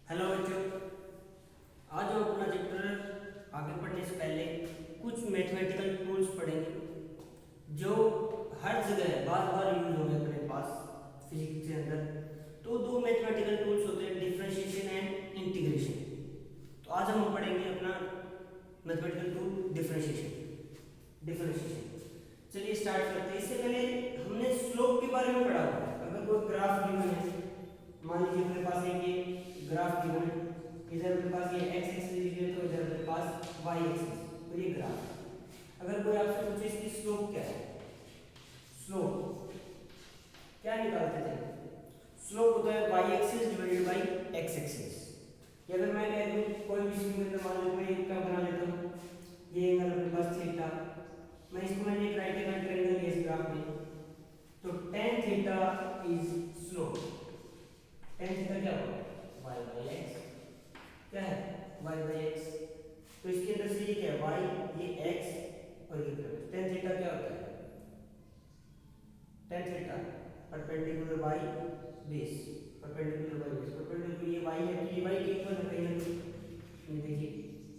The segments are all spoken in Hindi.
हेलो बच्चों, आज हम अपना चैप्टर आगे पढ़ने से पहले कुछ मैथमेटिकल टूल्स पढ़ेंगे जो हर जगह बार बार यूज होंगे अपने पास फिजिक्स के अंदर। तो दो मैथमेटिकल टूल्स होते हैं, डिफरेंशिएशन एंड इंटीग्रेशन। तो आज हम पढ़ेंगे अपना मैथमेटिकल टूल डिफरेंशिएशन। चलिए स्टार्ट करते हैं। इससे पहले हमने स्लोप के बारे में पढ़ा था। अगर कोई ग्राफ गिवन है, मान लीजिए मेरे पास एक ग्राफ गिवन है, इधर मेरे पास ये x एक्सिस है तो इधर मेरे पास y एक्सिस और ये ग्राफ। अगर कोई आपसे पूछे इसकी स्लोप क्या है, स्लोप क्या निकालते थे? स्लोप होता है y axis divided by x axis. या अगर मैं कह दूं कोई भी चीज में मान लो मैं एक का बना लेता हूं, ये एंगल मेरे पास थीटा, मैं इसको मैंने एक राइट एंगल ट्रायंगल लिया इस ग्राफ में, तो tan theta is slope. tan theta क्या होगा? y by x। क्या है? y by x। तो इसके अंदर से ये क्या है? y, ये x और ये tan थीटा क्या होता है? tan theta perpendicular y base, perpendicular y base, perpendicular ये y है तो ये y के इक्वल है कहीं ना कहीं, देखिए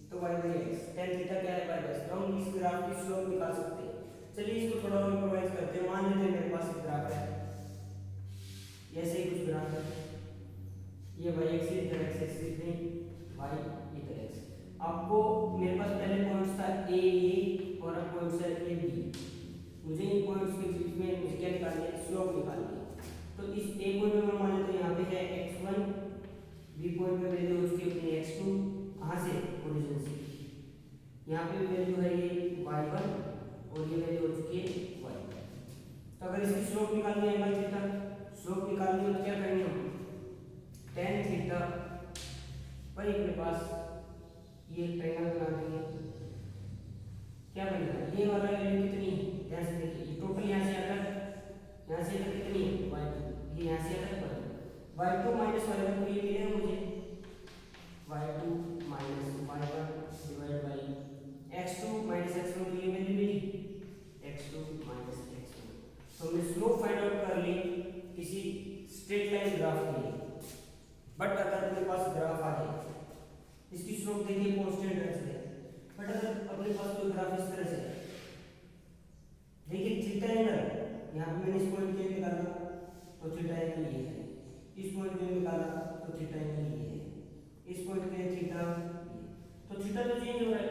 तो y by x। tan theta क्या है? y base. तो हम इस ग्राफ की स्लोप निकाल सकते हैं। चलिए इसको थोड़ा और इंप्रोवाइज करते हैं। मान लेते हैं मेरे पास एक ग्राफ है, ऐसे ही कुछ ग्राफ है, ये y एक्सिस इधर x एक्सिस नहीं, y इधर x। आपको मेरे पास पहले पॉइंट्स था a e और अब पॉइंट्स है a b। मुझे इन पॉइंट्स के बीच में मुझे क्या निकालना है? स्लोप निकालनी है। तो इस a पॉइंट में मैं मान लेता हूं यहां पे है x1, b पॉइंट पे वैल्यू उसकी अपनी x2, कहां से? ओरिजिन से। यहां पे वैल्यू है ये y1 और ये वैल्यू हो चुकी है y। तो अगर इसकी स्लोप निकालनी है एंगल थीटा, स्लोप निकालनी है तो क्या करेंगे हम? tan थीटा पर अपने पास ये ट्रायंगल बना देंगे। क्या बनेगा? ये वाला वैल्यू कितनी है? ध्यान से देखिए, ये टोटल यहां से यहाँ से तक कितनी है? y2। ये यहां से तक y2 माइनस y1 को ये मिलेगा मुझे y2 minus y1 divide by x2 minus x1 को ये वैल्यू मिली x2 माइनस x1। तो हमने स्लोप फाइंड आउट कर ली किसी स्ट्रेट लाइन ग्राफ के लिए। बट अगर अपने पास ग्राफ आ जाए, इसकी स्लोप देखिए कांस्टेंट रह है, बट अगर अपने पास कोई ग्राफ इस तरह से, देखिए थीटा एंगल यहाँ पे मैंने इस पॉइंट के निकाला तो थीटा एंगल ये है, इस पॉइंट पे निकाला तो थीटा एंगल ये है, इस पॉइंट पे थीटा ये। तो थीटा तो चेंज हो रहा है,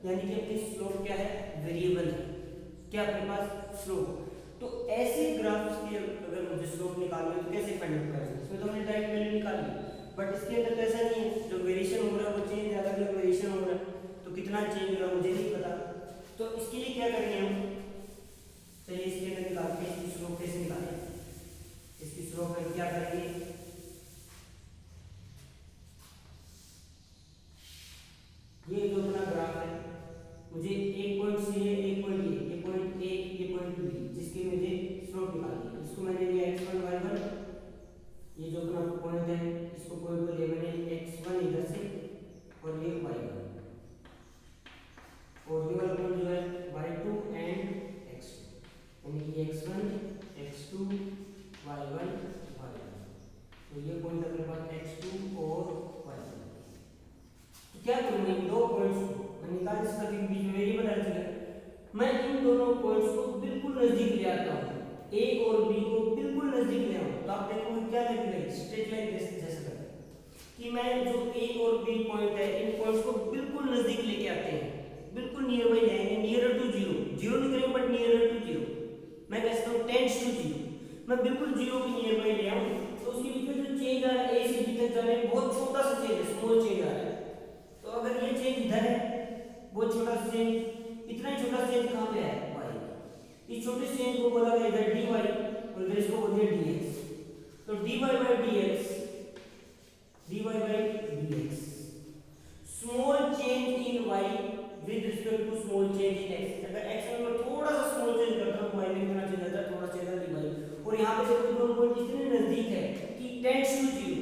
यानी कि अपनी स्लोप क्या है? वेरिएबल है। क्या अपने पास स्लोप? तो ऐसे ग्राफ्स की अगर मुझे स्लोप निकालनी है तो कैसे फाइंड आउट करेंगे? इसमें तो हमने डायरेक्ट वैल्यू निकाली, बट इसके अंदर तो ऐसा नहीं है, जो वेरिएशन हो रहा है वो चेंज, ज्यादा अलग वेरिएशन हो रहा है तो कितना चेंज हो रहा है मुझे नहीं पता। तो इसके लिए क्या करेंगे हम? चलिए इसके अंदर निकालते हैं इसकी स्लोप कैसे निकालें। इसकी स्लोप में क्या करेंगे? ये जो अपना ग्राफ है, मुझे एक पॉइंट सी है, एक पॉइंट ये पॉइंट ए, ये पॉइंट बी, जिसकी मुझे स्लोप निकालनी है। इसको मैंने लिया x1 y1, ये जो अपना पॉइंट है इसको पॉइंट को लिया मैंने x1 इधर से और ये y1, और ये वाला पॉइंट जो है y2 एंड x2, यानी कि x1 x2 y1 y1। तो ये पॉइंट अपने पास x2 और y1। तो क्या करूंगा? इन दो पॉइंट्स को मैं निकाल सकता हूं, बीच में वेरिएबल आ जाएगा। मैं इन दोनों पॉइंट्स को बिल्कुल नजदीक ले आता हूं, a और b को बिल्कुल नजदीक ले आऊं, तो आप देखोगे क्या लगेगा? स्ट्रेट लाइन जैसा लगेगा कि मैं जो a और b पॉइंट है इन पॉइंट्स को बिल्कुल नजदीक लेके आते हैं, बिल्कुल नियर बाय जाएंगे, नियरर टू जीरो। जीरो नहीं करेंगे बट नियरर टू जीरो। मैं कह सकता हूं टेंड्स टू जीरो, मैं बिल्कुल जीरो के नियर बाय ले आऊं, तो उसके बीच में जो चेंज आ रहा है a से b तक जाने में बहुत छोटा सा चेंज है, स्मॉल चेंज आ रहा है। तो अगर ये चेंज इधर है, बहुत छोटा सा चेंज, इतना ही छोटा चेंज कहां पे है? y। इस छोटे चेंज को बोला गया इधर dy और इधर इसको बोल दिया dx। तो dy by dx, dy by dx, small change in y with respect to small change in x। अगर x में मैं थोड़ा सा स्मॉल चेंज करता हूं, y में कितना चेंज आता है? थोड़ा चेंज आता है dy। और यहां पे देखो दोनों पॉइंट इतने नजदीक है कि टेंड्स टू जीरो,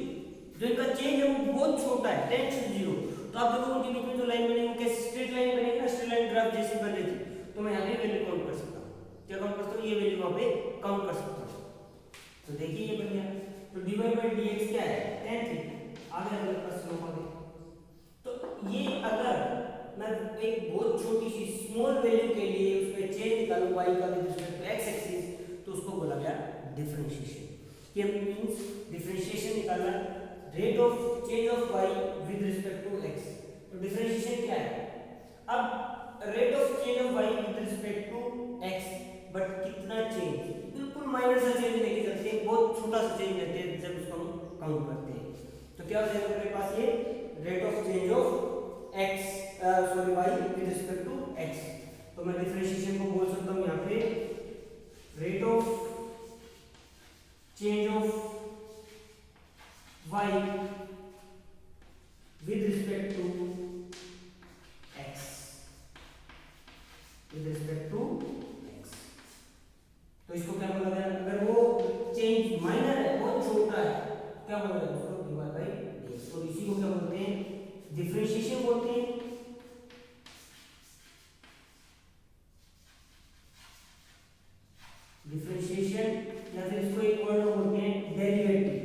जो इनका चेंज है वो बहुत छोटा है, टेंड्स टू जीरो। तो आप देखो उनके बीच में जो लाइन बनेगी वो कैसे? स्ट्रेट लाइन बनेगी ना, स्ट्रेट लाइन ग्राफ जैसी बन रही थी। तो मैं यहां पे वैल्यू काउंट कर सकता हूं, क्या काउंट कर सकता हूं? ये वैल्यू वहां पे काउंट कर सकता हूं। तो देखिए ये बन गया। तो dy by dx क्या है? tan theta. आगे हमारे पास स्लोप आ गया। तो ये अगर मैं एक बहुत छोटी सी स्मॉल वैल्यू के लिए उसमें चेंज निकालूं y का with respect to x axis, तो उसको बोला गया डिफरेंशिएशन। ये मींस डिफरेंशिएशन निकालना rate of change of y with respect to x। तो डिफरेंशिएशन क्या है? अब rate of change of y with respect to x, but कितना चेंज? बिल्कुल माइनर सा चेंज लेके चलते हैं, बहुत छोटा सा चेंज लेते हैं जब उसको हम काउंट करते हैं। तो क्या हो जाएगा मेरे पास ये rate of change of x sorry y with respect to x। तो मैं डिफरेंशिएशन को बोल सकता हूं यहां पे rate of change of y with respect to x, with respect to x। तो इसको क्या बोला जाए? अगर वो चेंज माइनर है, बहुत छोटा है, क्या बोला जाए उसको? dy by dx। तो इसी को क्या बोलते हैं? डिफरेंशिएशन बोलते हैं। डिफरेंशिएशन या फिर इसको एक वर्ड में बोलते हैं डेरिवेटिव।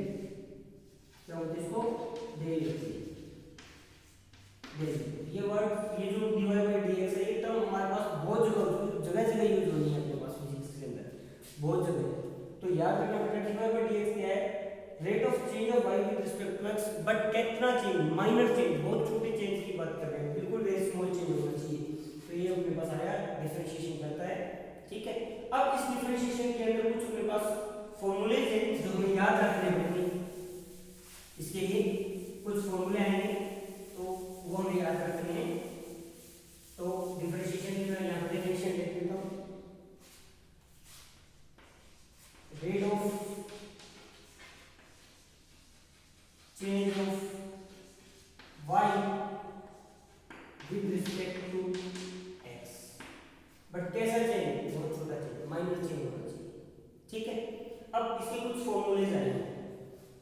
क्या बोलते हैं इसको? डेरिवेटिव। ये वर्ड, ये जो dy बाई dx है, ये टर्म हमारे पास बहुत जगह यूज होनी है अपने पास फिजिक्स के अंदर, बहुत जगह। तो याद रखना बेटा dy बाई dx क्या है? Rate of change of y with respect to x, but कितना चेंज? माइनर चेंज, बहुत छोटे चेंज की बात कर रहे हैं, बिल्कुल वेरी स्मॉल चेंज होना चाहिए। तो ये अपने पास आया, डिफरेंशिएशन करता है। ठीक है, अब इस डिफरेंशिएशन के अंदर कुछ अपने पास फॉर्मूलेज हैं जो हमें याद रखने होंगे। इसके लिए कुछ फॉर्मूले हैं, तो वो हमें याद रखने हैं। तो डिफरेंशिएशन की मैं यहाँ पे डेफिनेशन लिख देता हूँ। Rate of change of y with respect to x, but कैसा चेंज? बहुत छोटा चेंज, माइनर चेंज होना चाहिए। ठीक है, अब इसके कुछ फॉर्मूलेज आए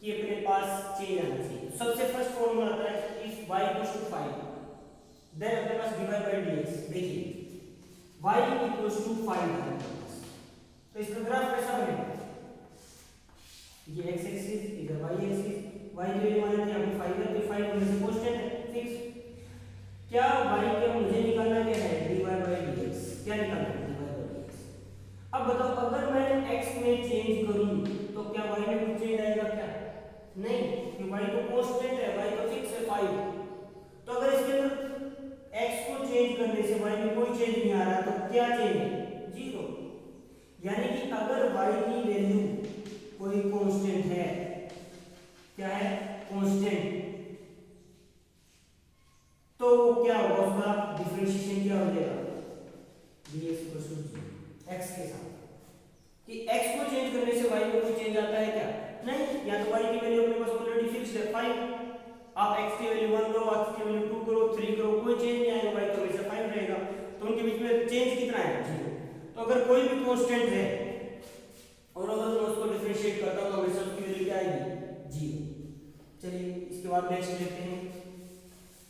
कि अपने पास चेंज आना चाहिए। सबसे फर्स्ट फॉर्मूला आता है if y equals to 5, then अपने पास dy बाई dx। देखिए y इक्वल्स टू 5 है, तो इसका ग्राफ कैसा बनेगा? ये x एक्सिस, इधर y एक्सिस, y की वैल्यू मान लेते हैं हम 5 है, तो 5 होने से कांस्टेंट है, फिक्स। क्या y का मुझे निकालना क्या है? dy by dx। क्या निकालना है? dy by dx। अब बताओ अगर मैं x में चेंज करूं तो क्या y में कुछ चेंज आएगा क्या? नहीं, क्योंकि y तो कांस्टेंट है, y तो फिक्स है 5। तो अगर इसके अंदर x को चेंज करने से y में कोई चेंज नहीं आ रहा, तो क्या चेंज है? 0। यानी कि अगर y की वैल्यू कोई कांस्टेंट है, क्या है? कांस्टेंट, तो क्या होगा? उसका डिफरेंशिएशन क्या हो जाएगा? dx इक्वल्स टू 0 x के साथ। कि x को चेंज करने से y में कोई चेंज आता है क्या? नहीं, या तो y की वैल्यू अपने पास ऑलरेडी फिक्स्ड है 5। आप x की वैल्यू 1 करो, x की वैल्यू 2 करो, 3 करो, कोई चेंज नहीं आएगा, y तो हमेशा 5 रहेगा। तो उनके बीच में चेंज कितना है? 0। तो अगर कोई भी कांस्टेंट है और अगर मैं उसको डिफरेंशिएट करता हूं तो हमेशा उसकी वैल्यू क्या आएगी? 0। चलिए इसके बाद नेक्स्ट देखते हैं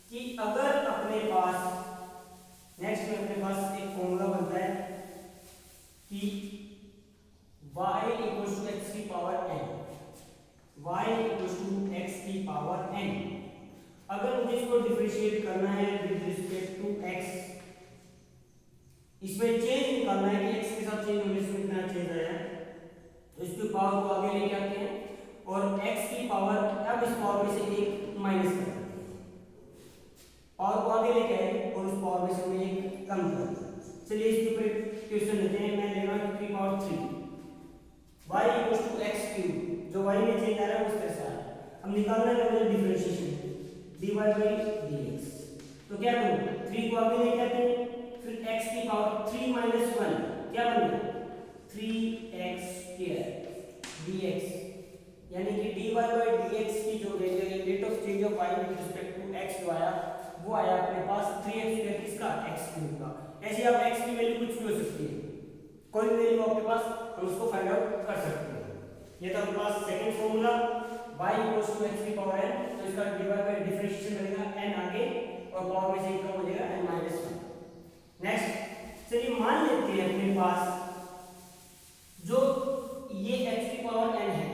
कि अगर अपने पास नेक्स्ट में अपने पास एक फॉर्मूला बनता है कि y इक्वल्स टू x की power n, y equals to x की पावर n। अगर मुझे इसको डिफरेंशिएट करना है विद रिस्पेक्ट टू x, इसमें चेंज निकालना है कि x के साथ चेंज होने से कितना चेंज आया, तो इसकी पावर को आगे लेके आते हैं और x की पावर, अब इस पावर में से एक माइनस कर देते हैं, पावर को आगे लेके आए और उस पावर में से हमें एक कम कर देते हैं। चलिए इसके ऊपर क्वेश्चन लेते हैं। मैं ले रहा हूं 3 power 3 y equals to x cube, जो y में चेंज आ रहा है उस तरह से आ रहा है। अब निकालना है मुझे डिफरेंशिएशन dy बाई dx। तो क्या करूं? 3 को आगे लेके आते हैं, फिर x की पावर 3 माइनस 1 क्या बन गया? 3x स्क्वायर dx, यानी कि dy बाई dx की जो rate of change of y with respect to x जो आया वो आया अपने पास 3x स्क्वायर किसका? x क्यूब का। ऐसे आप x की वैल्यू कुछ भी हो सकती है, कोई भी वैल्यू आपके पास, हम उसको फाइंड आउट कर सकते हैं। ये तो अपने पास second formula y equals to x की पावर n, तो इसका dy बाई डिफरेंशिएशन बनेगा n आगे और पावर में से एक कम हो जाएगा n माइनस 1। नेक्स्ट चलिए मान लेते हैं अपने पास जो ये x की पावर n है,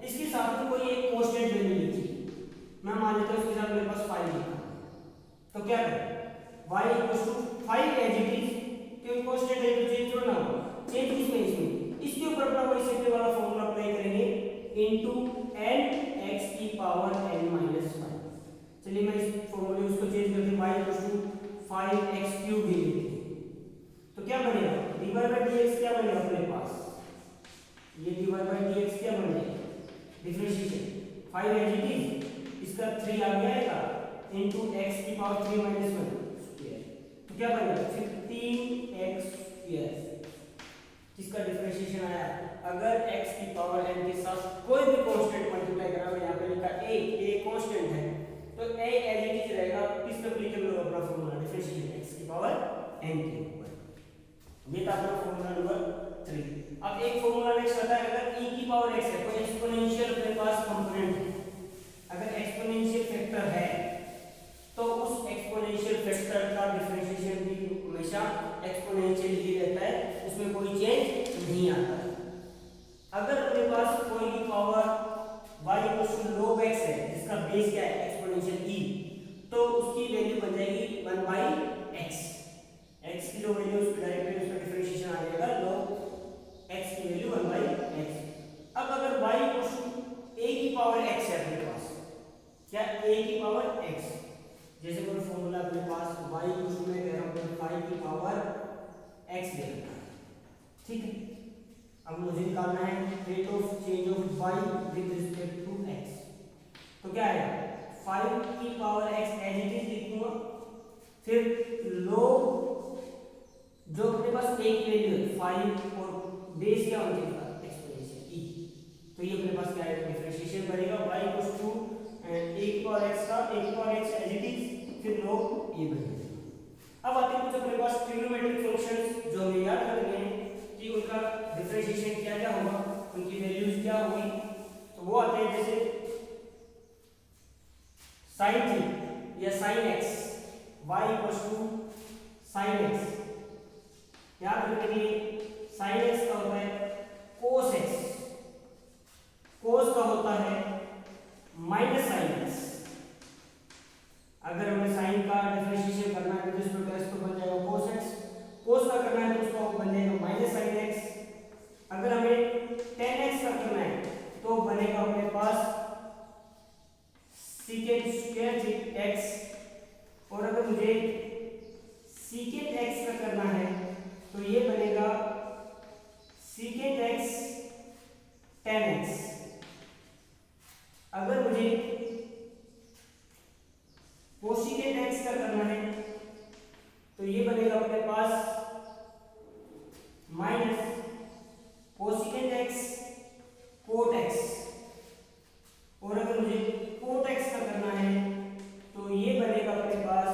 इसके साथ में कोई एक कांस्टेंट वैल्यू लिखी, मैं मान इंटू एन एक्स की पावर n माइनस 1। चलिए मैं इस फॉर्मूले उसको चेंज करके y equal to 5x cube ले लेते हैं। तो क्या बनेगा dy बाई dx क्या बनेगा अपने पास, ये dy बाई dx क्या बन जाएगा डिफरेंशिएशन 5 एज इट इज, इसका 3 आ गया इंटू एक्स की पावर 3 माइनस 1 स्क्वायर, तो क्या बनेगा 15x स्क्वायर, जिसका डिफरेंशिएशन आया। अगर x की पावर n के साथ कोई भी कांस्टेंट मल्टीप्लाई करा, मैं यहां पे लिखा a कांस्टेंट है, तो a एज इट इज रहेगा, किस पे एप्लीकेबल होगा अपना फार्मूला डिफरेंशिएशन x की पावर n के ऊपर। ये था अपना फार्मूला नंबर 3। अब एक फार्मूला नेक्स्ट आता है, अगर e की पावर x है, कोई एक्सपोनेंशियल अपने पास कंपोनेंट है, अगर एक्सपोनेंशियल फैक्टर है तो उस एक्सपोनेंशियल फैक्टर का डिफरेंशिएशन भी हमेशा एक्सपोनेंशियल ही रहता है, उसमें कोई चेंज नहीं आता है। अगर अपने पास कोई भी पावर y log x है, जिसका बेस क्या है एक्सपोनेंशियल e, तो उसकी वैल्यू बन जाएगी 1 बाई x, x की जो वैल्यू उसकी डायरेक्टली उसका डिफरेंशिएशन आ जाएगा log x की वैल्यू 1 बाई x। अब अगर y a की पावर x है अपने पास, क्या a की पावर x, जैसे कोई फॉर्मूला अपने पास y में कह रहा हूं 5 की पावर x दे रखा है, ठीक है। अब मुझे निकालना है rate of change of y with respect to x, तो क्या है 5 की power x as it is लिखूंगा, फिर log जो अपने पास a की वैल्यू है 5 और बेस क्या होना चाहिए एक्सपोनेंशियल e, तो ये अपने पास क्या है डिफरेंशिएशन बनेगा y इक्वल्स टू a की पावर x का a की power x as it is, फिर log a बन जाएगा। अब आते हैं कुछ अपने पास ट्रिग्नोमेट्रिक फंक्शंस जो हमें याद रखने हैं कि उनका डिफरेंशिएशन क्या क्या होगा, उनकी वैल्यूज क्या होगी, तो वो आते हैं जैसे sin थी या sin x, y equals to sin x, याद रखिए sin x का होता है cos x, cos का होता है माइनस sin x। अगर हमें sin का डिफरेंशिएशन करना है तो इसमें x तो बन जाएगा cos x, cos का करना है तो उसका बन जाएगा माइनस sin x। अगर हमें tan x का करना है तो बनेगा अपने पास secant square x, और अगर मुझे secant x का करना है तो ये बनेगा secant x tan x। अगर मुझे कोसिकेंट x का करना है तो ये बनेगा अपने पास minus cosecant x cot x, और अगर मुझे कोट x का करना है तो ये बनेगा अपने पास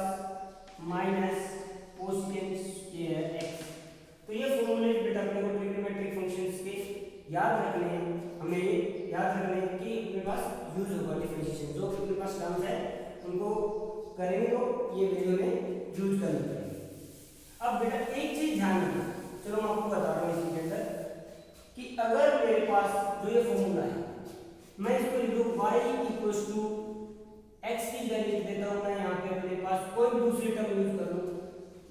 माइनस कोसिकेंट स्क्वायर x। तो ये फॉर्मूले बेटा अपने को ट्रिग्नोमेट्रिक फंक्शंस के याद रखने हैं, हमें याद रखने हैं कि अपने पास यूज होगा डिफरेंशिएशन, जो अपने पास टर्म्स है उनको करेंगे तो ये वैल्यू में यूज करनी पड़ेगी। अब बेटा एक चीज ध्यान रखना, चलो मैं आपको बता रहा हूँ इसके अंदर कि अगर मेरे पास जो ये फॉर्मूला है मैं इसको लिख दूं y इक्वल्स टू x की जगह लिख देता हूँ, मैं यहाँ पे अपने पास कोई भी दूसरी टर्म यूज कर लूँ,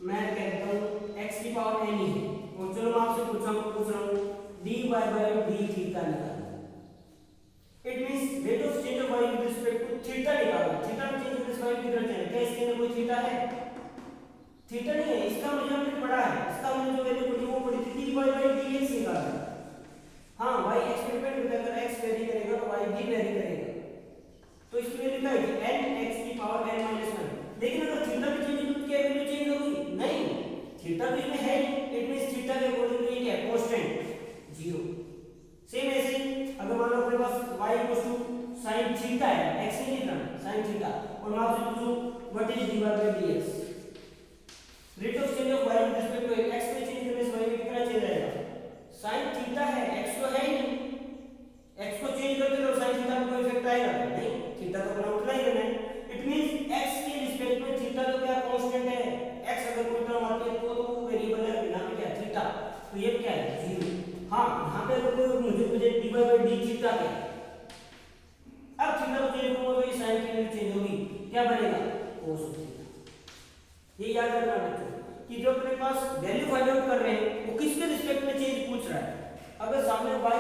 मैं कहता हूँ x की पावर n ही है, और चलो मैं आपसे पूछ रहा हूँ dy बाई d थीटा निकालना, it means rate of change of y with respect to theta निकालना। थीटा में चेंज होने से y किधर जाएगा, क्या इसके अंदर कोई थीटा है, थीटा नहीं है, इसका मुझे हमने पढ़ा है, इसका मुझे जो वैल्यू पड़ी वो पड़ी थी dy बाई dx निकालना। हाँ y x पे डिपेंड करता है, अगर x वेरी करेगा तो y भी वेरी करेगा, तो इसमें लिखा है कि n x की पावर n माइनस 1, लेकिन अगर थीटा भी चेंज हो तो क्या वैल्यू चेंज होगी, नहीं, थीटा भी इसमें है, इट मींस थीटा के अकॉर्डिंग ये क्या है कांस्टेंट 0। सेम ऐसे अगर मान लो अपने पास y equals to sin theta है, x नहीं लिखना sin थीटा, और मैं आपसे पूछूं what is dy by dx, rate of change of y with respect to x में चेंज करने से y में कितना चेंज आएगा, sin थीटा है, x तो है ही नहीं, x को चेंज करते रहो sin थीटा में कोई इफेक्ट आएगा नहीं, थीटा तो अपना उतना ही रहना है, इट मींस x के रिस्पेक्ट में थीटा तो क्या कांस्टेंट है, x अगर कोई टर्म आती है तो वो वेरिएबल है, यहां पे क्या थीटा, तो ये क्या है 0। हां यहां पे अगर मुझे dy बाय d थीटा क्या है, अब थीटा को चेंज करूंगा तो ये sin की वैल्यू चेंज होगी, क्या बनेगा cos थीटा। ये याद रखना बच्चों कि जो अपने पास वैल्यू फाइंड आउट कर रहे हैं वो किसके रिस्पेक्ट में चेंज पूछ रहा है, अगर सामने y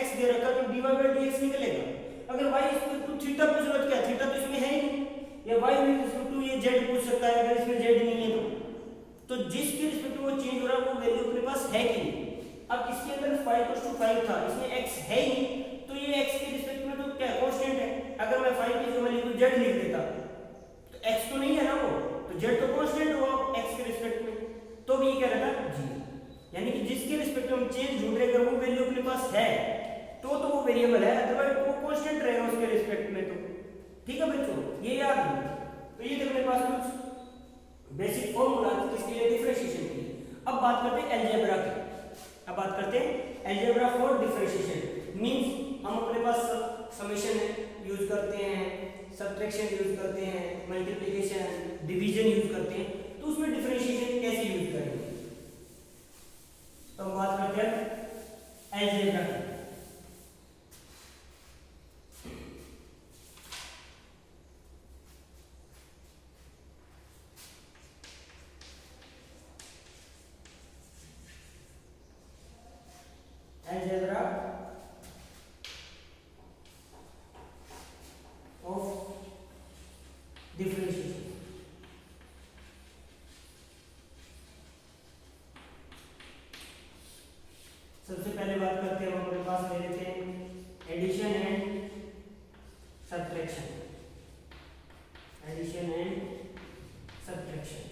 x दे रखा तो dy/dx निकलेगा। अगर y थीटा पूछ रहा तो क्या थीटा तो इसमें है ही नहीं, या y ये z पूछ सकता है अगर इसमें z नहीं है तो जिसके रिस्पेक्ट वो चेंज हो रहा है वो वैल्यू अपने पास है कि नहीं। अब इसके अंदर 5 था, इसमें x है ही नहीं तो ये x के रिस्पेक्ट में तो क्या कांस्टेंट है। अगर मैं 5 की जगह लिखूं z लिख देता तो x तो नहीं है ना वो, तो z तो कांस्टेंट हुआ x के रिस्पेक्ट में, तो भी ये क्या रहता g। यानी कि जिसके रिस्पेक्ट में हम चेंज ढूंढ रहे अगर वो वैल्यू अपने पास है तो वो वेरिएबल है, अदरवाइज वो कांस्टेंट रहेगा उसके रिस्पेक्ट में। तो ठीक है बच्चों, ये याद रखना। तो ये अपने पास कुछ बेसिक फॉर्मूला किसके लिए, डिफरेंशिएशन के लिए। अब बात करते हैं अलजेब्रा की। अब बात करते हैं अलजेब्रा फॉर डिफरेंशिएशन। मींस हम अपने पास समेशन यूज करते हैं, सब्ट्रैक्शन यूज करते हैं, मल्टीप्लिकेशन, डिवीजन यूज करते हैं, तो उसमें डिफरेंशिएशन कैसे यूज करेंगे। तो हम बात करते हैं अलजेब्रा की। algebra of differentiation। सबसे पहले बात करते हैं, हम अपने पास ले लेते हैं addition and subtraction. Addition and subtraction.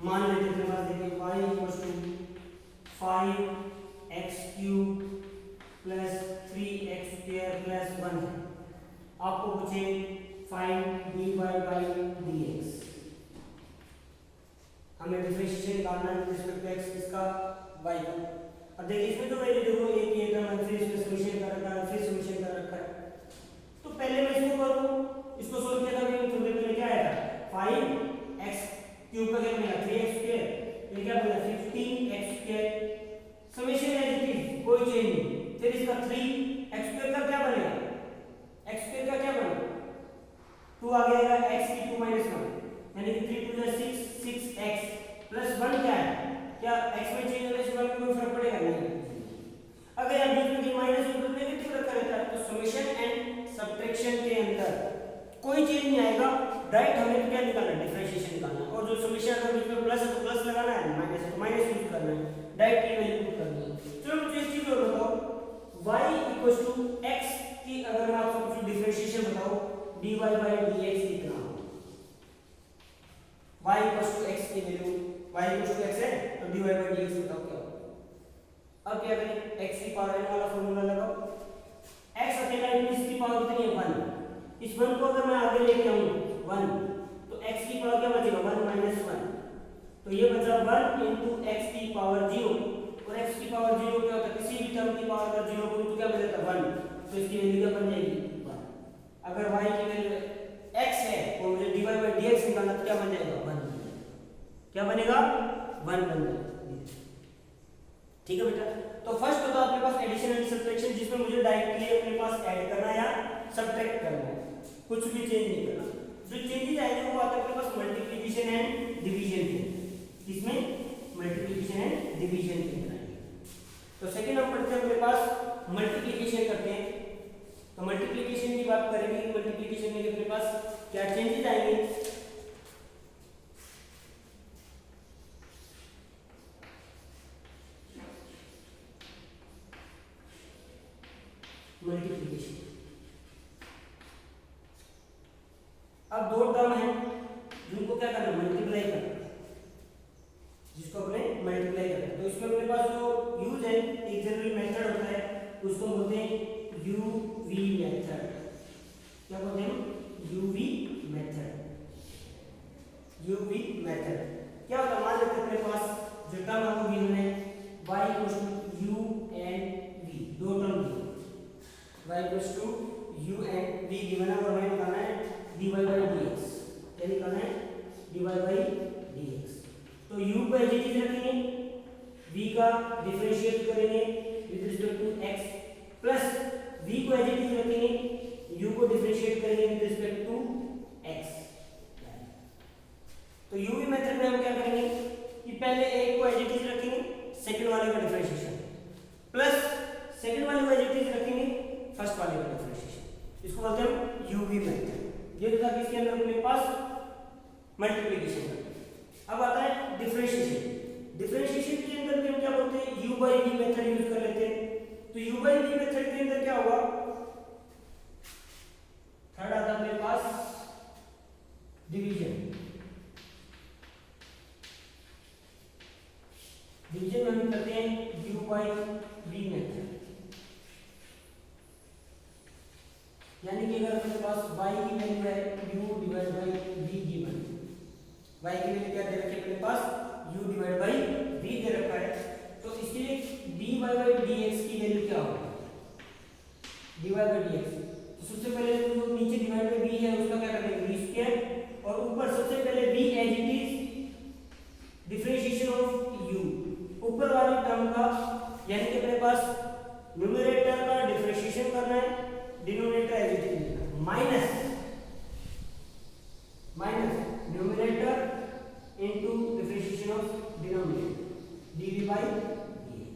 मान लेते हैं पास देखिए y = 5x³ + 3x² + 1 है। आपको पूछे फाइंड dy/dx। हमें डिफरेंशिएशन निकालना है विद रिस्पेक्ट टू x इसका y का। अब देखिए इसमें तो वैल्यू देखो एक ही है, मैंने फिर इसमें सॉल्यूशन कर रखा है, फिर सॉल्यूशन कर रखा है। तो पहले मैं इसको करूं, इसको सोल्व किया था मैंने, थोड़ी पहले क्या आया था 5x³ का क्या बनेगा 3x², ये क्या बनेगा 15x²। समेशन है इट कोई चेंज नहीं। फिर इसका 3x² का क्या बनेगा, x² का क्या बनेगा 2 आ गया x³ - 1 यानी कि 3 × 6 6x + 1 क्या है, क्या x में चेंज होने से कोई फर्क पड़ेगा नहीं। अगर आप बीच में माइनस और नेगेटिव रखा रहता है तो समेशन एंड सब्ट्रैक्शन के अंदर कोई चेंज नहीं आएगा, डायरेक्ट हमें क्या निकालना है, डिफरेंशिएशन निकालना है। और जो समेशन अगर बीच में प्लस है तो प्लस लगाना है, माइनस है तो माइनस यूज करना है, डायरेक्ट की वैल्यू पुट करनी है। चलो मुझे एक चीज और बताओ, y = x की अगर मैं आपसे पूछूं डिफरेंशिएशन बताओ dy/dx कितना होगा। y = x की वैल्यू y = x है तो dy/dx बताओ क्या होगा। अब क्या करें, x की पावर n वाला फार्मूला लगाओ। x अकेला इसकी पावर कितनी है 1, इस 1 को अगर मैं आगे लेके आऊं 1 तो x की पावर क्या बचेगा 1 - 1, तो ये बचा 1 × x की पावर 0। और x की पावर 0 क्या होता है, किसी भी टर्म की पावर अगर 0 करूं तो क्या बन जाता है 1, तो इसकी वैल्यू क्या बन जाएगी 1। अगर y की वैल्यू x है और मुझे dy/dx निकालना तो क्या बन जाएगा 1, क्या बनेगा 1 बन जाएगा। ठीक है बेटा, तो फर्स्ट होता है अपने पास एडिशन एंड सब्ट्रैक्शन, जिसमें मुझे डायरेक्टली अपने पास ऐड करना है या सब्ट्रैक्ट करना है, कुछ भी चेंज नहीं करना। जो चेंजेस आएंगे वो आते हैं अपने पास मल्टीप्लिकेशन एंड डिवीजन के, इसमें मल्टीप्लिकेशन एंड डिवीजन के बनाएंगे। तो सेकंड हम पढ़ते हैं अपने पास मल्टीप्लिकेशन करते हैं। तो मल्टीप्लिकेशन की बात करेंगे, मल्टीप्लिकेशन में अपने पास क्या चेंजेस आएंगे। मल्टीप्लिकेशन, अब दो टर्म है जिनको क्या करना है मल्टीप्लाई करना, जिसको अपने मल्टीप्लाई करना है। तो इसमें अपने पास जो यूज है एक जनरल मेथड होता है उसको बोलते हैं यूवी मेथड। क्या बोलते हैं यूवी मेथड। यूवी मेथड क्या होता है, मान लेते हैं अपने पास जो टर्म आपको गिवन है y = u and v, दो term the y = u and v given है और हमें निकालना है dy/dx। क्या निकालना है dy/dx। तो u को एज इट इज रखेंगे, v का डिफरेंशिएट करेंगे with respect to x plus v को एज इट इज रखेंगे, u को डिफरेंशिएट करेंगे विद रिस्पेक्ट टू x। तो यूवी मेथड में हम क्या करेंगे कि सेकंड वाले को एज इट इज रखेंगे, फर्स्ट वाले का डिफरेंशिएशन, इसको बोलते हैं यूवी मेथड। ये तो था किसके अंदर अपने पास मल्टीप्लिकेशन का। अब आता है डिफरेंशिएशन। डिफरेंशिएशन के अंदर भी हम क्या बोलते हैं, u by v method use कर लेते हैं। तो u बाई v मेथड के अंदर क्या होगा, थर्ड आता है अपने पास डिवीजन। डिवीजन में हम करते हैं u बाई v मेथड, यानी कि अगर अपने पास y की वैल्यू है u divide by v given, y की वैल्यू क्या दे रखी है अपने पास, u डिवाइड बाई v दे रखा है, तो इसके लिए dy बाई dx की वैल्यू क्या होगी, dy बाई dx। तो सबसे पहले जो नीचे डिवाइड बाई v है उसका क्या करेंगे, v स्क्वायर, और ऊपर सबसे पहले v as it is differentiation of u, ऊपर वाली टर्म का, यानी कि अपने पास न्यूमरेटर का डिफरेंशिएशन करना है, denominator as it is minus numerator into differentiation of denominator dv by dx।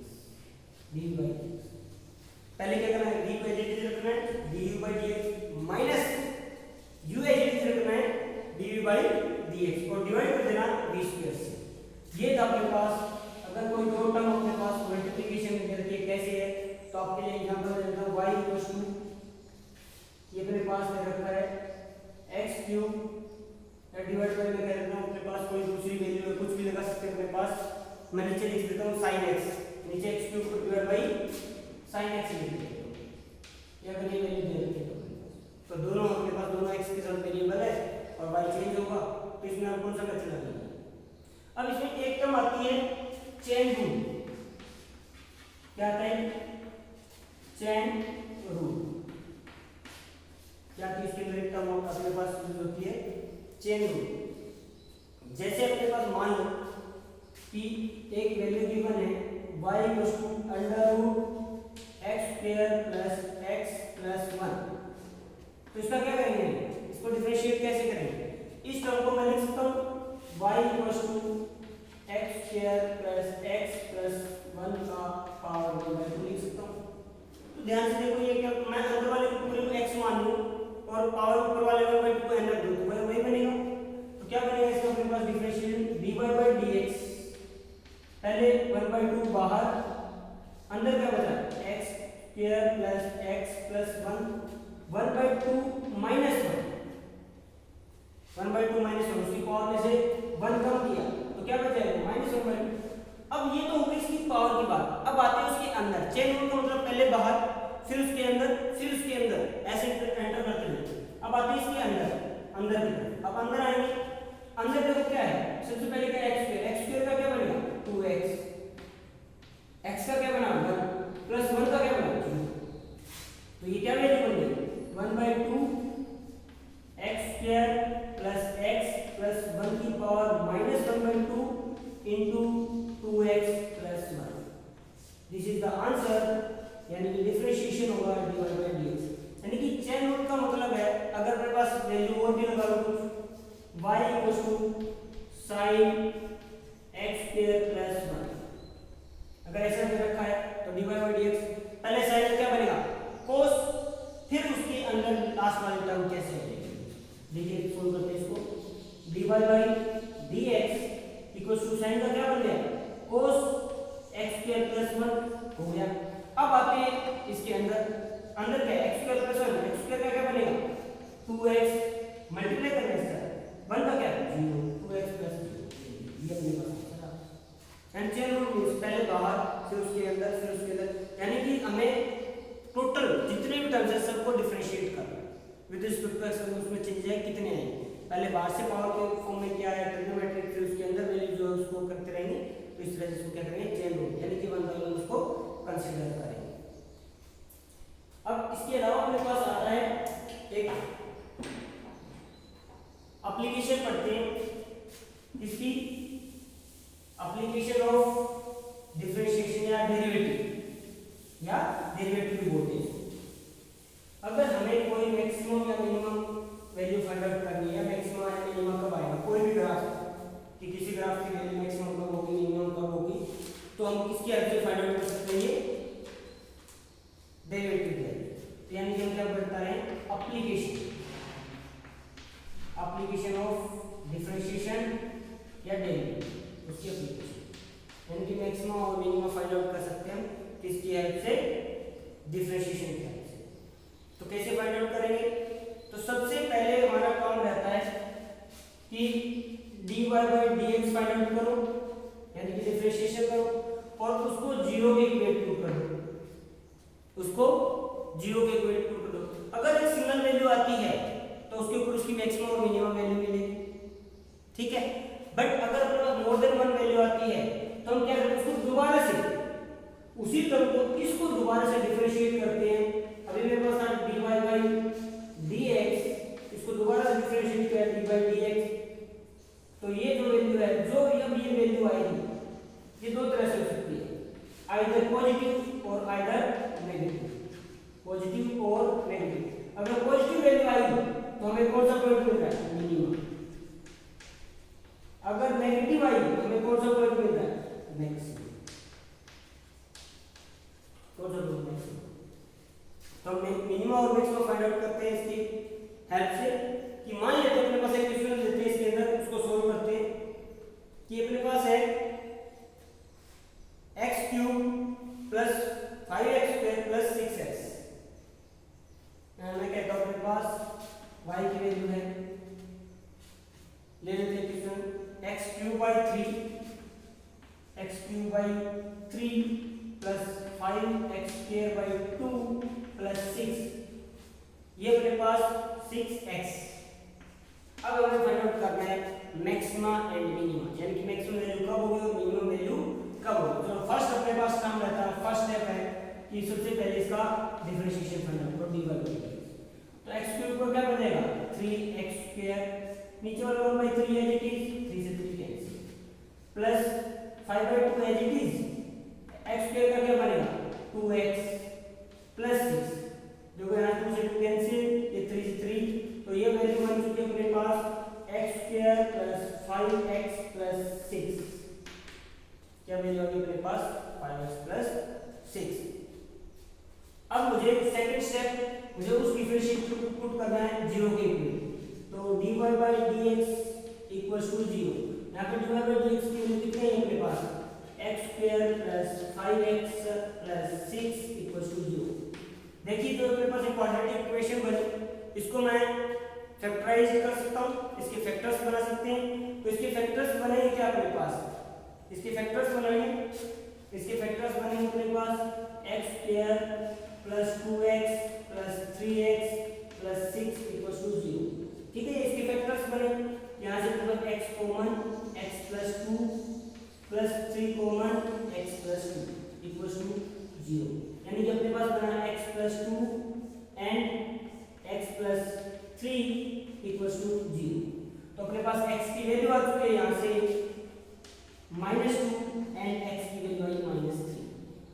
पहले क्या करना है, v को एज इट इज रखना है, du by dx minus u as it is रखना है, dv by dx, और डिवाइड कर देना v स्क्वायर से। ये था अपने पास। अगर कोई दो टर्म अपने पास मल्टीप्लिकेशन करके कैसे है, तो आपके लिए एग्जांपल दे देता हूं, y इक्वल्स टू ये अपने पास दे रखा है x क्यूब, डिवाइड बाय में कह देता हूं अपने पास कोई दूसरी वैल्यू है, कुछ भी लगा सकते हैं अपने पास। मैं नीचे लिख देता हूं sin x, नीचे x क्यूब को डिवाइड बाय sin x लिख देता हूं, या अगर ये वैल्यू दे रखी है तो दोनों अपने पास दोनों x के साथ वेरिएबल है और y चेंज होगा, तो इसमें हम कौन सा मेथड लगाएंगे। अब इसमें एक टर्म आती है चेन रूल। क्या आता है, चेन रूल। क्या इसके अंदर एक टर्म अपने पास यूज होती है, चेन रूल। जैसे अपने पास मान लो कि एक वैल्यू गिवन है y equals to under root x square plus x plus 1, तो इसका क्या करेंगे, इसको डिफरेंशिएट कैसे करेंगे। इस टर्म को मैं लिख सकता हूँ y equals to x square plus x plus 1 का पावर 1/2 लिख सकता हूँ। तो ध्यान से देखो, ये क्या, मैं अंदर वाले को पूरे को x मान लूँ और पावर ऊपर वाले 1/2 को n रख दूं, तो वही बनेगा। तो क्या बनेगा इसका अपने पास डिफरेंशिएशन dy by dx, पहले 1/2 बाहर, अंदर क्या बचा x square plus x plus 1, 1/2 minus 1 उसकी पावर में से 1 कम किया तो क्या बचेगा -1/2। अब ये तो हो गई इसकी पावर की बात। अब आते हैं उसके अंदर, चेन रूल का मतलब पहले बाहर, फिर उसके अंदर, फिर उसके अंदर, ऐसे एंटर करते हैं। अब आते हैं इसके अंदर की तरफ। अब अंदर आएंगे, अंदर देखो क्या है, सबसे पहले क्या है x स्क्वायर का क्या बनेगा 2x, x का क्या बना 1 प्लस 1 का क्या बना 2, तो ये क्या वैल्यू बन गई 1/2 x square plus x plus 1 की power -1/2 into 2x plus 1। This is the answer, यानी कि डिफरेंशिएशन होगा dy by dx। यानी कि चेन रूल का मतलब है, अगर मेरे पास वैल्यू और भी लगा लो कुछ, y equals to sin x square plus 1, अगर ऐसा दे रखा है तो dy by dx, पहले sin क्या बनेगा cos, फिर उसके अंदर लास्ट वाली टर्म कैसे आएगी, देखिए सोल्व करते हैं इसको। dy by dx equals to sin का क्या बन गया cos x स्क्वायर प्लस 1 हो गया। अब आते हैं इसके अंदर क्या है x square plus 1, x square का क्या बनेगा 2x, मल्टीप्लाई करना है इसका 1 का क्या 0, 2x प्लस 0, ये अपने पास एंड चेन रूल मींस पहले बाहर, फिर उसके अंदर, फिर उसके अंदर, यानी कि हमें टोटल जितने भी टर्म्स है सबको डिफरेंशिएट करना विद रिस्पेक्ट टू x, उसमें चेंज है कितने आएंगे, पहले बाहर से पावर के फॉर्म में क्या है ट्रिग्नोमेट्रिक, फिर उसके अंदर वैल्यू जो है उसको करते रहेंगे। तो इस तरह से इसको क्या करेंगे चेन रूल, यानी कि 1 बाय 1 उसको कंसीडर करेंगे। अब इसके अलावा अपने पास आता है एक एप्लीकेशन पढ़ते हैं, इसकी एप्लीकेशन ऑफ डिफरेंशिएशन या डेरिवेटिव भी बोलते हैं। अगर हमें कोई मैक्सिमम या मिनिमम वैल्यू फाइंड आउट करनी है, मैक्सिमम या मिनिमम कब आएगा, कोई भी ग्राफ कि किसी ग्राफ की वैल्यू मैक्सिमम कब होगी, मिनिमम कब होगी, तो हम किसकी हेल्प से फाइंड आउट कर सकते हैं, एप्लीकेशन ऑफ डिफरेंशिएशन या डेरिवेटिव, उसकी एप्लीकेशन, यानी कि मैक्सिमम और मिनिमम फाइंड आउट कर सकते हैं हम किसकी हेल्प से, डिफरेंशिएशन की हेल्प से। तो कैसे फाइंड आउट करेंगे, तो सबसे पहले हमारा काम रहता है कि dy by dx find out करो, यानी कि डिफरेंशिएशन करो और उसको जीरो के इक्वेट टू कर दो, उसको जीरो के इक्वेट टू कर दो। अगर एक सिंगल वैल्यू आती है तो उसके ऊपर उसकी मैक्सिमम और मिनिमम वैल्यू मिलेगी, ठीक है। बट अगर अपने पास मोर देन वन वैल्यू आती है तो हम क्या करते हैं, उसको दोबारा से उसी टर्म को इसको दोबारा से डिफरेंशिएट करते हैं। अभी मेरे पास था dy बाई dx, इसको दोबारा डिफरेंशिएट किया dy बाई dx, तो ये जो वैल्यू है, जो अब ये वैल्यू आएगी, ये दो तरह से हो सकती है, आइदर पॉजिटिव और आइदर नेगेटिव, पॉजिटिव और नेगेटिव। अगर पॉजिटिव वैल्यू आई तो हमें कौन सा पॉइंट मिल रहा है, मिनिमम। अगर नेगेटिव आई तो हमें कौन सा पॉइंट मिल रहा है, मैक्सिमम। कौन सा पॉइंट, मैक्सिमम। तो हम मिनिमम और मैक्सिमम फाइंड आउट करते हैं इसकी हेल्प से, कि मान लेते हैं अपने पास एक इक्वेशन देते हैं, इसके अंदर उसको सोल्व करते हैं कि अपने पास है x cube plus 5x square plus 6x, मैं कहता हूं अपने पास y की वैल्यू है, ले लेते हैं equation x cube by 3 plus 5x square by 2 plus 6, ये अपने पास 6x। अब हमें फाइंड आउट करना है मैक्सिमा एंड मिनिमा, यानी कि मैक्सिमम वैल्यू कब होगी और मिनिमम वैल्यू कब होगी। तो फर्स्ट अपने पास काम रहता है, फर्स्ट स्टेप है कि सबसे पहले इसका डिफरेंशिएशन फाइंड आउट करो, dy बाई dx। तो x क्यूब को क्या बनेगा 3x स्क्वायर, नीचे वाला 1 बाई 3 एज इट इज, 3 से 3 cancel, plus 5 by 2 as it is, x square का क्या बनेगा 2x प्लस 6, जो कि यहाँ 2 से 2 कैंसिल, ये 3 से 3, तो ये वैल्यू बन चुकी है अपने पास x square plus 5x plus 6, क्या वैल्यू आ गई अपने पास 5x प्लस 6। अब मुझे सेकंड स्टेप, मुझे उस डिफरेंशिएट को पुट करना है जीरो के इक्वल, तो dy by dx equals to 0। यहाँ पे dy बाई dx की वैल्यू कितनी है अपने पास, x square plus 5x plus 6 equals to 0। देखिए जो अपने पास एक क्वाड्रेटिक इक्वेशन बनी, इसको मैं फैक्टराइज कर सकता हूँ, इसके फैक्टर्स बना सकते हैं। तो इसके फैक्टर्स बनेंगे क्या अपने पास, इसके फैक्टर्स बनेंगे, इसके फैक्टर्स बनेंगे अपने पास x square plus 2x plus 3x plus 6 equals to 0, ठीक है। इसके फैक्टर्स बने, यहाँ से मतलब x common, x plus 2 plus 3 common, x plus 2 equals to 0, यानी कि अपने पास बना x plus 2 and x plus 3 equals to 0। तो अपने पास x की वैल्यू आ चुकी है यहाँ से -2 एंड x की वैल्यू आई -3।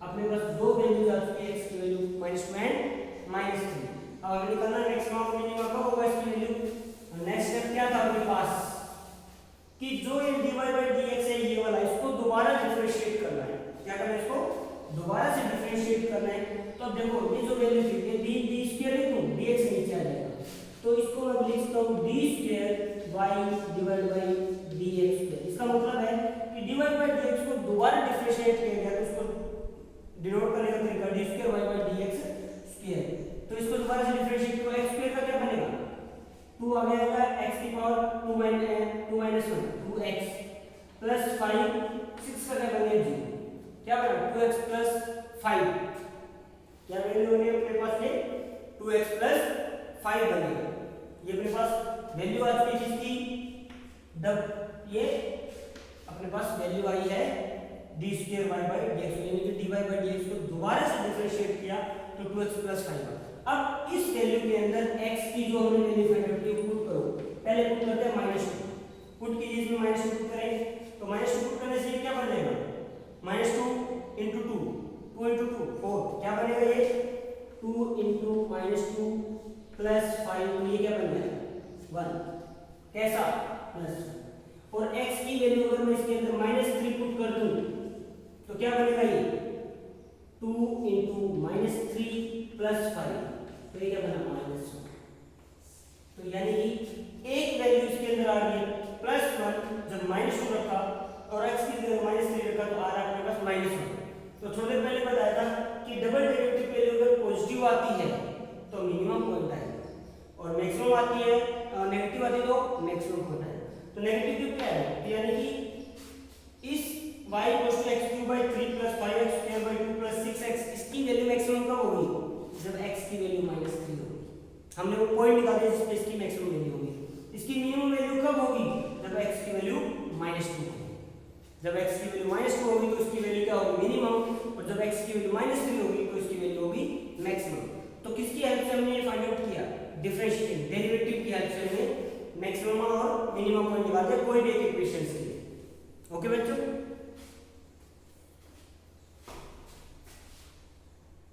अपने पास दो वैल्यूज आ चुकी है, x की वैल्यू -2 एंड -3। अब हमें निकालना है मैक्सिमम और मिनिमम कब होगा इसकी वैल्यू। नेक्स्ट स्टेप क्या था अपने पास कि जो ये dy बाई dx है ये वाला, इसको दोबारा डिफरेंशिएट करना है। क्या करना है, इसको दोबारा से डिफरेंशिएट करना है। तो अब देखो ये जो वैल्यू थी ये d स्क्वायर लिख दूं, dx नीचे आ जाएगा, तो इसको मैं लिखता हूं d square y divide by dx square. इसका मतलब है कि dy बाय dx को दोबारा डिफरेंशिएट किया गया तो उसको डिनोट करने का तरीका d square y by dx square. तो इसको दोबारा से डिफरेंशिएट करो, x स्क्वायर का क्या बनेगा 2 आ जाएगा, x की पावर 2 1 2x प्लस 5, 6 का क्या बनेगा 0, क्या बनेगा 2x प्लस 5, क्या वैल्यू बनेगी अपने पास ये 2x प्लस 5 बनेगा। ये अपने पास वैल्यू आ चुकी है जिसकी ये अपने पास वैल्यू आई है d square y by dx, यानी कि dy बाय dx को दोबारा से डिफरेंशिएट किया तो 2x प्लस 5। अब इस वैल्यू के अंदर x की जो हमने वैल्यू फाइंड आउट की पुट करो, पहले पुट करते हैं -2, पुट कीजिए, इसमें -2 पुट करेंगे तो -2 पुट करने से क्या बन जाएगा -2 * 2, 2 * 2 4, क्या बनेगा ये 2 * -2 प्लस 5, तो ये क्या बन जाएगा 1, कैसा प्लस। और x की वैल्यू अगर मैं इसके अंदर -3 पुट कर दूं तो क्या बनेगा ये 2 * -3 प्लस 5, तो ये क्या बना -1, यानी कि एक वैल्यू इसके अंदर आ रही है +1, जब -2 रखा और x की जगह -3 रखा तो आ रहा है अपने पास -1। तो थोड़ी देर पहले बताया था कि डबल डेरिवेटिव वैल्यू अगर पॉजिटिव आती है तो मिनिमम पॉइंट आएगा और मैक्सिमम आती है नेगेटिव आती है तो मैक्सिमम होता है। तो नेगेटिव क्या है, यानी कि इस y = x³ 3 + 5x² 2 + 6x इसकी वैल्यू मैक्सिमम कब होगी, जब x की वैल्यू -3 होगी। हमने वो पॉइंट निकाल दिया जिस पे इसकी मैक्सिमम वैल्यू होगी। इसकी मिनिमम वैल्यू कब होगी, जब x की वैल्यू -2 होगी। जब x की वैल्यू -2 होगी तो इसकी वैल्यू क्या होगी, मिनिमम, और जब x की वैल्यू -3 होगी तो इसकी वैल्यू होगी मैक्सिमम। तो किसकी हेल्प से हमने ये फाइंड आउट किया, डिफरेंशिएटिंग डेरिवेटिव की हेल्प से हमने मैक्सिमम और मिनिमम पॉइंट निकाल दिया कोई भी एक इक्वेशन के लिए। ओके बच्चों।